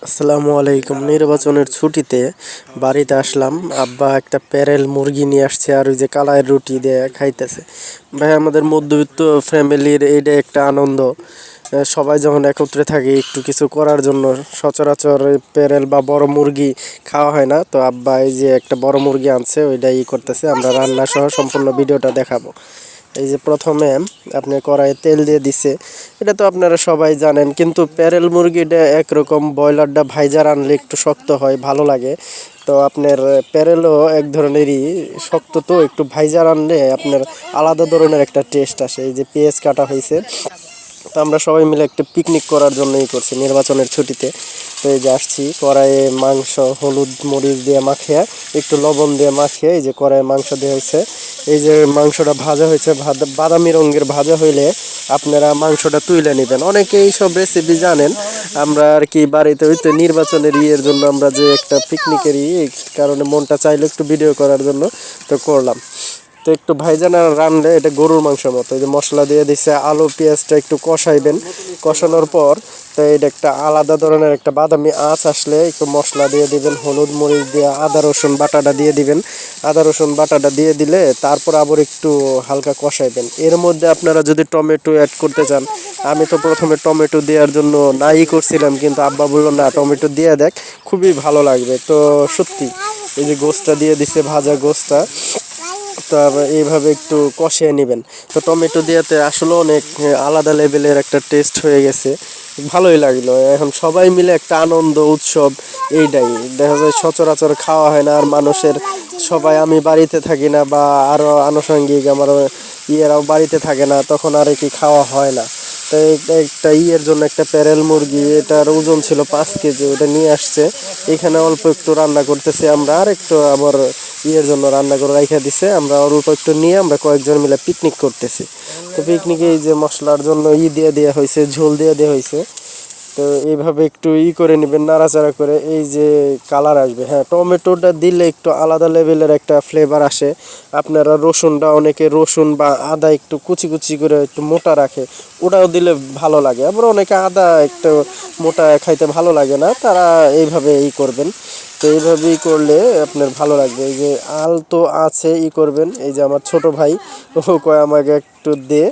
আসসালামু আলাইকুম। নির্বাচনের ছুটিতে বাড়িতে আসলাম। আব্বা একটা প্যারেল মুরগি নিয়ে আসছে আর ওই যে কালাইয়ের রুটি দিয়ে খাইতেছে। ভাই, আমাদের মধ্যবিত্ত ফ্যামিলির এইটা একটা আনন্দ। সবাই যখন একত্রে থাকি একটু কিছু করার জন্য সচরাচর এই প্যারেল বা বড় মুরগি খাওয়া হয় না, তো আব্বা এই যে একটা বড় মুরগি আনছে ওইটাই করতেছে। আমরা রান্না সহ সম্পূর্ণ ভিডিওটা দেখাবো। এই যে প্রথমে আপনি কড়াইয়ে তেল দিয়ে দিছে, এটা তো আপনারা সবাই জানেন, কিন্তু প্যারেল মুরগিটা একরকম, ব্রয়লারটা ভাইজা রানলে একটু শক্ত হয়, ভালো লাগে। তো আপনার প্যারেলও এক ধরনেরই শক্ত, তো একটু ভাইজা রানলে আপনার আলাদা ধরনের একটা টেস্ট আসে। এই যে পেঁয়াজ কাটা হয়েছে, তো আমরা সবাই মিলে একটা পিকনিক করার জন্যই করছি নির্বাচনের ছুটিতে। তো এই যে আসছি, কড়াইয়ে মাংস হলুদ মরিচ দিয়ে মাখিয়ে, একটু লবণ দিয়ে মাখিয়ে এই যে কড়াইয়ে মাংস দেওয়া হয়েছে। এই যে মাংসটা ভাজা হয়েছে, বাদামি রঙের ভাজা হইলে আপনারা মাংসটা তুলে নেবেন। অনেকে এইসব রেসিপি জানেন, আমরা আর কি বাড়িতে হইতে নির্বাচনের ইয়ের জন্য আমরা যে একটা পিকনিকের কারণে মনটা চাইলো একটু ভিডিও করার জন্য, তো করলাম। তো একটু ভাইজান আর রানলে এটা গরুর মাংসের মতো। এই যে মশলা দিয়ে দিছে, আলু পেঁয়াজটা একটু কষাইবেন, কষানোর পর তো এটা একটা আলাদা ধরনের একটা বাদামি আঁচ আসলে একটু মশলা দিয়ে দিবেন, হলুদ মরিচ দিয়ে আদা রসুন বাটাটা দিয়ে দিবেন। আদা রসুন বাটাটা দিয়ে দিলে তারপর আবার একটু হালকা কষাইবেন। এর মধ্যে আপনারা যদি টমেটো অ্যাড করতে চান, আমি তো প্রথমে টমেটো দেওয়ার জন্য নাই করছিলাম, কিন্তু আব্বা বললো না, টমেটো দিয়ে দেখ, খুবই ভালো লাগবে। তো সত্যি এই যে গোশটা দিয়ে দিছে, ভাজা গোশটা, তো এইভাবে একটু কষিয়ে নেবেন। তো টমেটো দিয়েতে আসলে অনেক আলাদা লেভেলের একটা টেস্ট হয়ে গেছে, ভালোই লাগলো। এখন সবাই মিলে একটা আনন্দ উৎসব, এইটাই দেখা যায় সচরাচর খাওয়া হয় না। আর মানুষের সবাই, আমি বাড়িতে থাকি না বা আরও আনুষঙ্গিক আমার ইয়েরাও বাড়িতে থাকে না, তখন আর কি খাওয়া হয় না। তো একটা ইয়ের জন্য একটা প্যারেল মুরগি, এটার ওজন ছিল 5 কেজি, ওটা নিয়ে আসছে। এখানে অল্প একটু রান্না করতেছি আমরা, আর একটু আবার ইয়ের জন্য রান্না করে রাইখা দিছে। আমরা অল্প একটু নিয়ে আমরা কয়েকজন মিলে পিকনিক করতেছি। তো পিকনিকে এই যে মশলার জন্য দিয়ে দেওয়া হয়েছে, ঝোল দিয়ে দেওয়া হয়েছে। তো এইভাবে একটু করে নেবেন, নাড়াচাড়া করে, এই যে কালার আসবে। হ্যাঁ, টমেটোটা দিলে একটু আলাদা লেভেলের একটা ফ্লেভার আসে। আপনারা রসুনটা, অনেকে রসুন বা আদা একটু কুচি কুচি করে একটু মোটা রাখে, ওটাও দিলে ভালো লাগে। আবার অনেকে আদা একটু মোটা খাইতে ভালো লাগে না, তারা এইভাবে করবেন। তো এইভাবেই করলে আপনার ভালো লাগবে। এই যে তো আছে করবেন, এই যে আমার ছোট ভাই, ও কয় আমাকে একটু দে,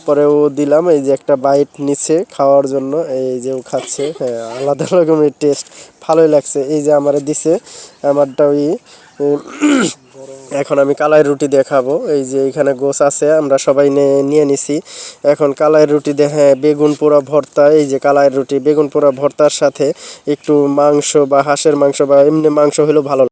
পরে ও দিলাম। এই যে একটা বাইট নিচ্ছে খাওয়ার জন্য, এই যে ও খাচ্ছে। হ্যাঁ, আলাদা রকমের টেস্ট, ভালোই লাগছে। এই যে আমারে দিছে, আমারটা এখন আমি কালাই রুটি দিয়ে খাবো। এই যে এখানে গোছ আছে, আমরা সবাই নিয়ে নিছি। এখন কালাই রুটি দিয়ে, হ্যাঁ, বেগুন পোড়া ভর্তা। এই যে কালাই রুটি বেগুন পোড়া ভর্তার সাথে একটু মাংস বা হাঁসের মাংস বা এমনি মাংস হলেও ভালো।